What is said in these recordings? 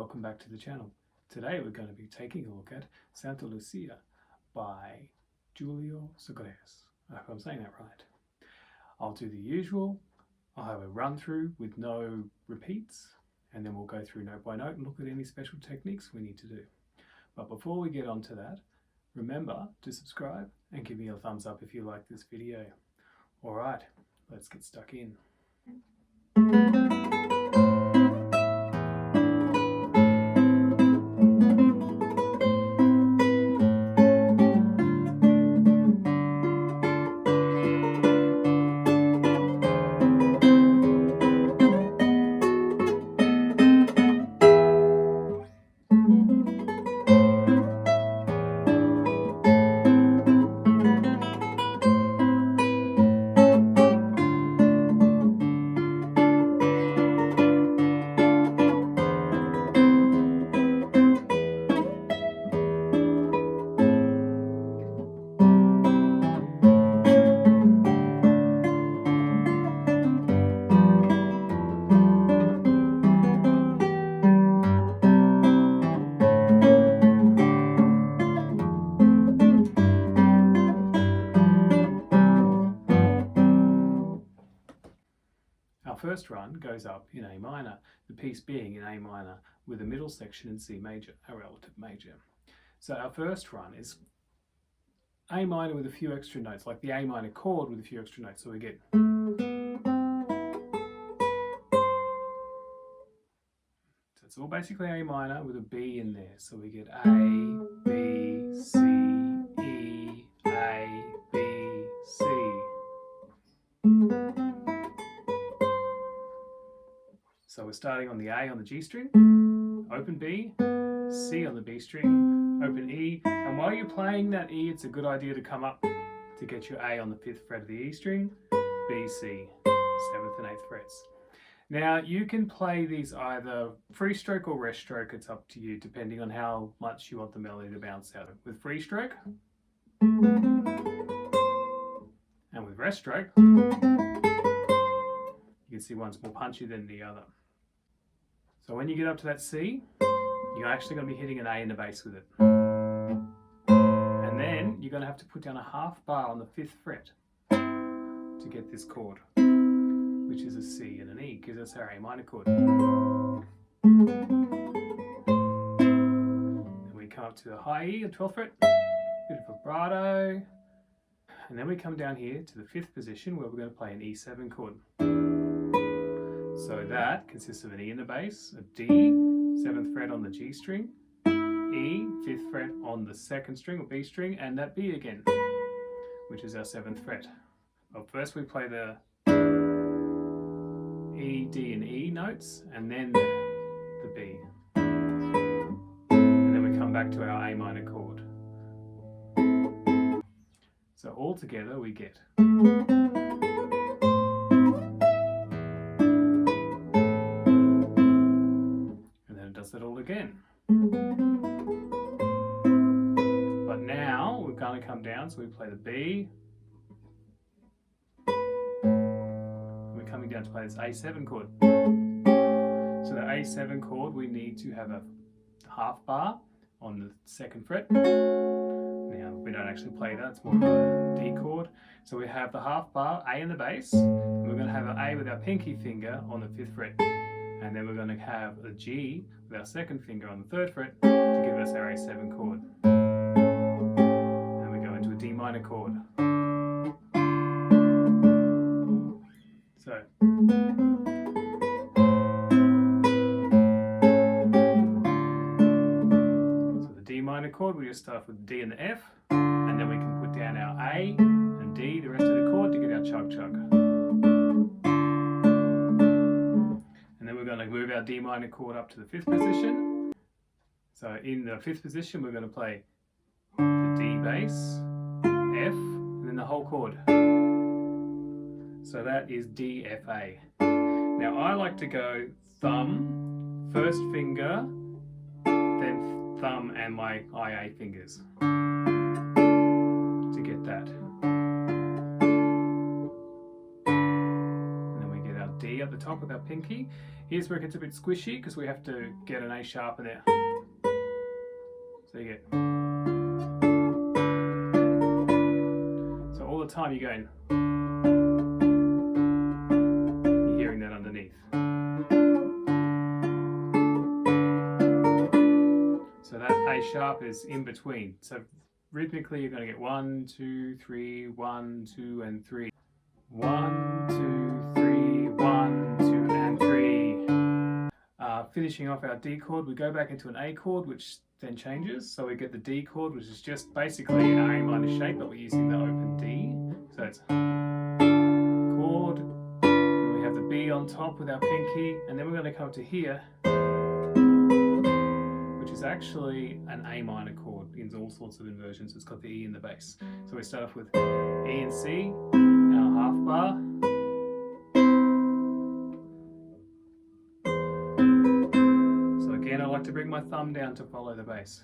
welcome back to the channel. Today we're going to be taking a look at Santa Lucia by Julio Salvador. I hope I'm saying that right. I'll do the usual. I'll have a run through with no repeats, and then we'll go through note by note and look at any special techniques we need to do. But before we get on to that, remember to subscribe and give me a thumbs up if you like this video. Alright, let's get stuck in. First run goes up in A minor, the piece being in A minor with a middle section in C major, a relative major. So our first run is A minor with a few extra notes, like the A minor chord with a few extra notes. So we get, so it's all basically A minor with a B in there. So we get A, B, C, E, A, B, C. So we're starting on the A on the G string, open B, C on the B string, open E, and while you're playing that E, it's a good idea to come up to get your A on the 5th fret of the E string, B, C, 7th and 8th frets. Now you can play these either free stroke or rest stroke, it's up to you depending on how much you want the melody to bounce out of. With free stroke and with rest stroke, you can see one's more punchy than the other. So when you get up to that C, you're actually going to be hitting an A in the bass with it. And then you're going to have to put down a half bar on the 5th fret to get this chord, which is a C and an E, because that's our A minor chord. Then we come up to the high E, the 12th fret, bit of vibrato, and then we come down here to the 5th position where we're going to play an E7 chord. So that consists of an E in the bass, a D, 7th fret on the G string, E, 5th fret on the 2nd string or B string, and that B again, which is our 7th fret. Well, first we play the E, D and E notes, and then the B. And then we come back to our A minor chord. So all together we get. Does that all again. But now we're going to come down, so we play the B. We're coming down to play this A7 chord. So the A7 chord, we need to have a half bar on the 2nd fret. Now we don't actually play that, it's more of a D chord. So we have the half bar, A in the bass, and we're going to have an A with our pinky finger on the 5th fret. And then we're going to have a G with our 2nd finger on the 3rd fret to give us our A7 chord. And we go into a D minor chord. So the D minor chord, we just start with the D and the F, and then we can put down our A and D, the rest of the chord, to get our chug chug. We're going to move our D minor chord up to the 5th position. So in the 5th position we're going to play the D bass, F, and then the whole chord. So that is D, F, A. Now I like to go thumb, 1st finger, then thumb and my IA fingers to get that. And then we get our D up at the top with our pinky. Here's where it gets a bit squishy because we have to get an A sharp in there. So you get. So all the time you're going. You're hearing that underneath. So that A sharp is in between. So rhythmically you're going to get 1, 2, 3, 1, 2, and 3. 1, 2, 3, 1, 2, and 3. Finishing off our D chord, we go back into an A chord, which then changes. So we get the D chord, which is just basically an A minor shape, but we're using the open D. So it's chord, then we have the B on top with our pinky, and then we're going to come to here, which is actually an A minor chord in all sorts of inversions. It's got the E in the bass. So we start off with E and C, our half bar. So again, I like to bring my thumb down to follow the bass.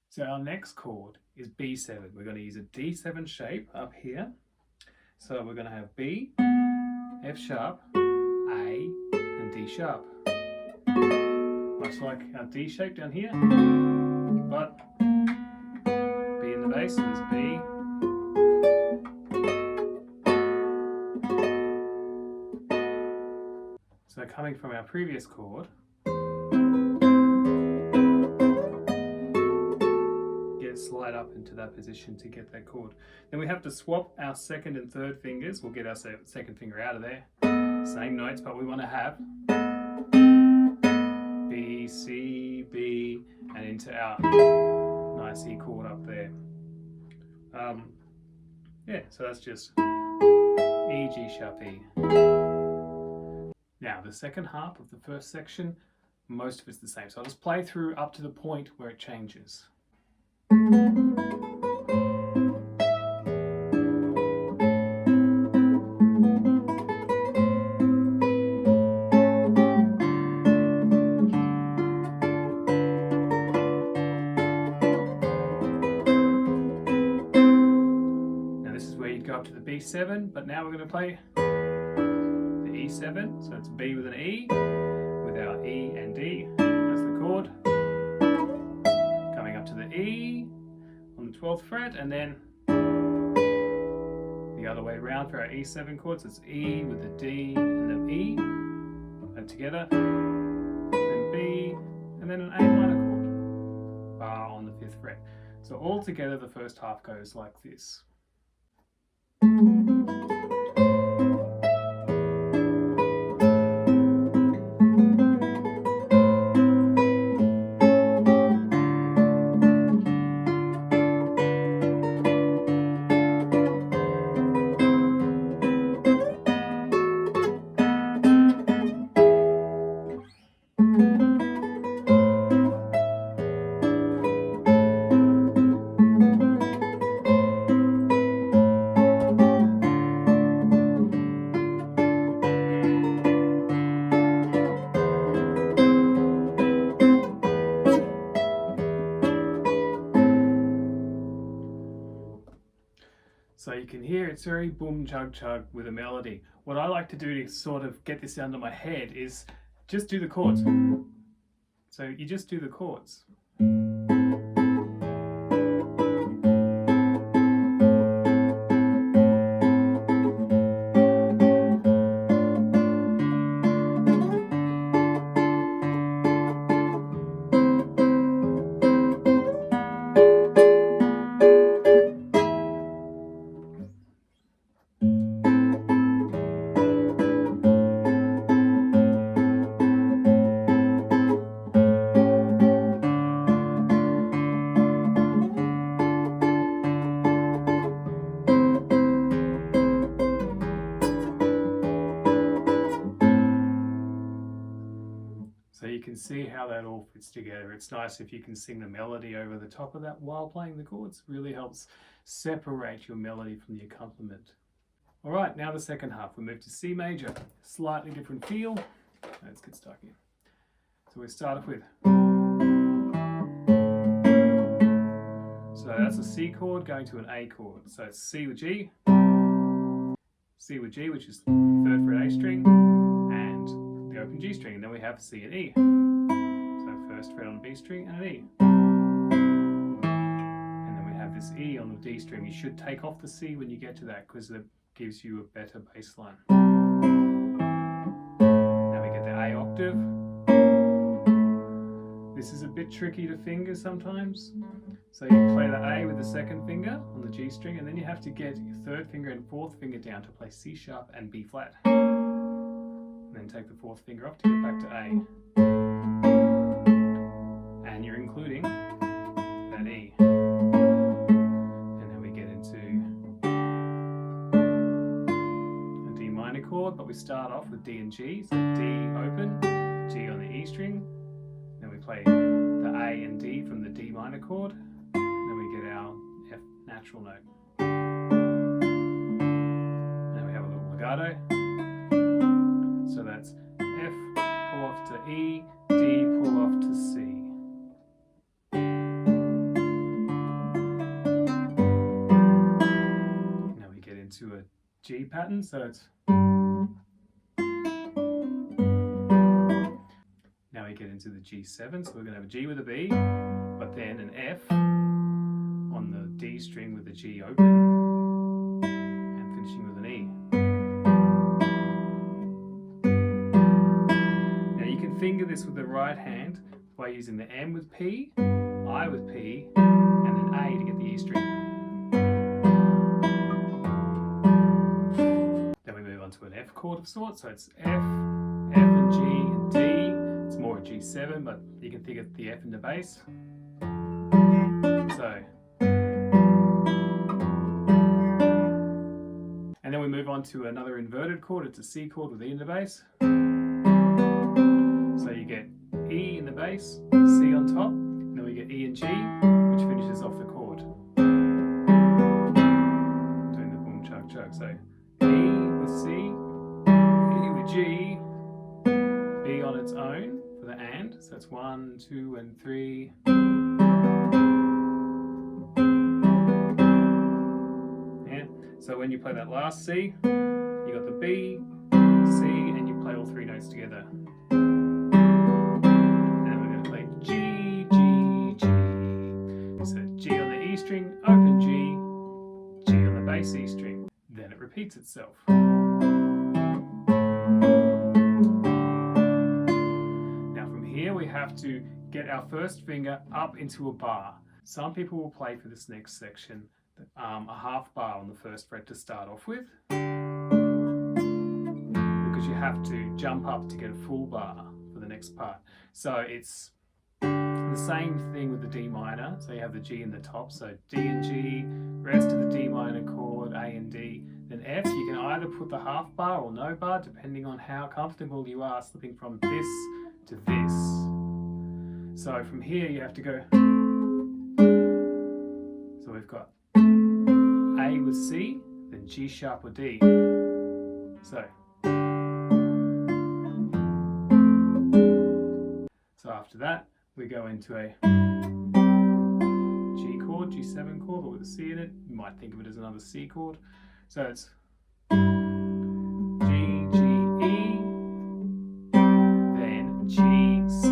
So our next chord is B7. We're going to use a D7 shape up here. So we're going to have B, F sharp, A, and D sharp. Much like our D shape down here, but B in the bass is B. So coming from our previous chord, slide up into that position to get that chord. Then we have to swap our second and third fingers. We'll get our second finger out of there. Same notes, but we want to have B, C, B, and into our nice E chord up there. Yeah, so that's just E, G sharp, E. Now the second half of the first section, most of it's the same. So I'll just play through up to the point where it changes. Up to the B7, but now we're going to play the E7, so it's B with an E, with our E and D, that's the chord, coming up to the E on the 12th fret, and then the other way around for our E7 chord, so it's E with the D and the E, and together, then B, and then an A minor chord, on the 5th fret. So all together the first half goes like this. So you can hear it's very boom chug chug with a melody. What I like to do to sort of get this under my head is just do the chords. So you just do the chords. So you can see how that all fits together. It's nice if you can sing the melody over the top of that while playing the chords. It really helps separate your melody from the accompaniment. All right, now the second half. We move to C major. Slightly different feel. Let's get stuck in. So we start off with. So that's a C chord going to an A chord. So it's C with G, C with G, which is 3rd fret A string, and the open G string, and then we have C and E. So 1st fret on B string and an E. And then we have this E on the D string. You should take off the C when you get to that because it gives you a better bass line. Now we get the A octave. This is a bit tricky to finger sometimes. So you play the A with the 2nd finger on the G string, and then you have to get your 3rd finger and 4th finger down to play C sharp and B flat. And then take the 4th finger off to get back to A. And you're including that E. And then we get into a D minor chord, but we start off with D and G. So D open, G on the E string. Then we play the A and D from the D minor chord. Then we get our F natural note. Then we have a little legato. So that's F, pull off to E, D, pull off to C. Now we get into a G pattern, so it's... Now we get into the G7, so we're going to have a G with a B, but then an F on the D string with the G open, and finishing with an E. Now you can finger this with the right hand by using the M with P, I with P, and then A to get the E string. Then we move on to an F chord of sorts, so it's F, and G, and D. It's more a G7, but you can think of the F in the bass. So, and then we move on to another inverted chord. It's a C chord with E in the bass. So you get E in the bass, C on top, and then we get E and G, which finishes off the chord. Doing the boom chug chug. So E with C, E with G, B on its own for the and, so it's 1, 2, and 3. Yeah. So when you play that last C, you got the B, C, and you play all 3 notes together. And then we're going to play G, G, G. So G on the E string, open G, G on the bass E string. Then it repeats itself. We have to get our 1st finger up into a bar. Some people will play for this next section a half bar on the 1st fret to start off with, because you have to jump up to get a full bar for the next part. So it's the same thing with the D minor. So you have the G in the top, so D and G, rest of the D minor chord, A and D, then F. You can either put the half bar or no bar, depending on how comfortable you are slipping from this to this. So from here you have to go. So we've got A with C, then G sharp or D. So after that we go into a G chord, G7 chord, or with a C in it. You might think of it as another C chord. So it's G, G, E, then G, C,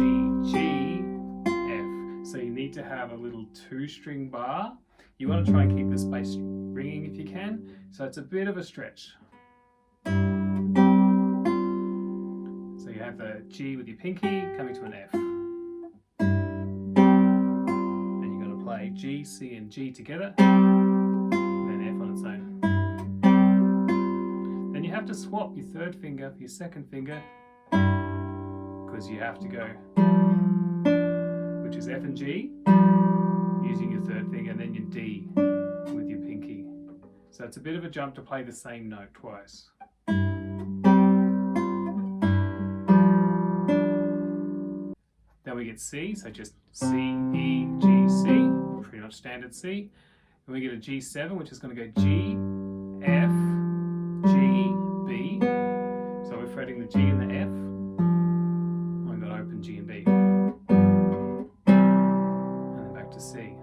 G, F. So you need to have a little 2-string bar. You want to try and keep this bass ringing if you can. So it's a bit of a stretch. So you have the G with your pinky coming to an F. And you're going to play G, C, and G together. Then F on its own. Then you have to swap your 3rd finger for your 2nd finger, because you have to go, which is F and G, using your 3rd finger, and then your D with your pinky. So it's a bit of a jump to play the same note twice. Then we get C, so just C, E, G, C, pretty much standard C. Then we get a G7, which is going to go G, F, G, B. So we're fretting the G and the F. We've got open G and B. And then back to C.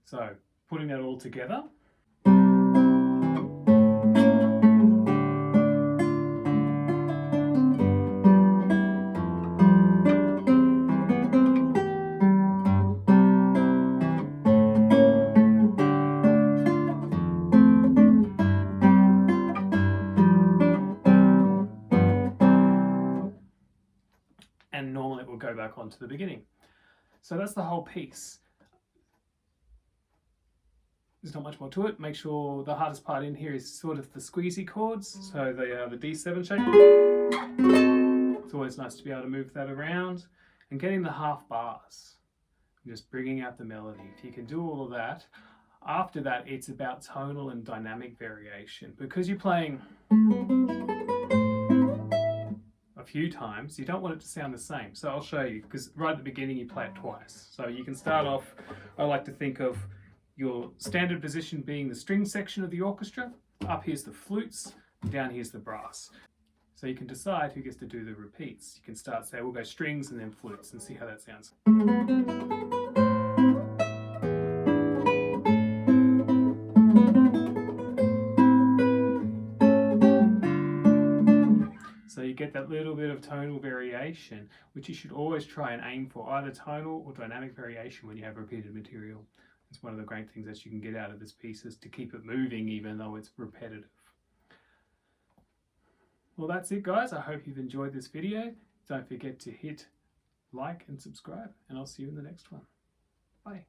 So putting that all together, and normally it will go back onto the beginning. So that's the whole piece. There's not much more to it. Make sure the hardest part in here is sort of the squeezy chords. So they are the D7 shape. It's always nice to be able to move that around. And getting the half bars. Just bringing out the melody. If you can do all of that, after that it's about tonal and dynamic variation. Because you're playing a few times, you don't want it to sound the same. So I'll show you, because right at the beginning you play it twice. So you can start off, I like to think of your standard position being the string section of the orchestra. Up here's the flutes, down here's the brass. So you can decide who gets to do the repeats. You can start, say, we'll go strings and then flutes and see how that sounds. So you get that little bit of tonal variation, which you should always try and aim for, either tonal or dynamic variation when you have repeated material. It's one of the great things that you can get out of this piece, is to keep it moving even though it's repetitive. Well, that's it, guys. I hope you've enjoyed this video. Don't forget to hit like and subscribe, and I'll see you in the next one. Bye.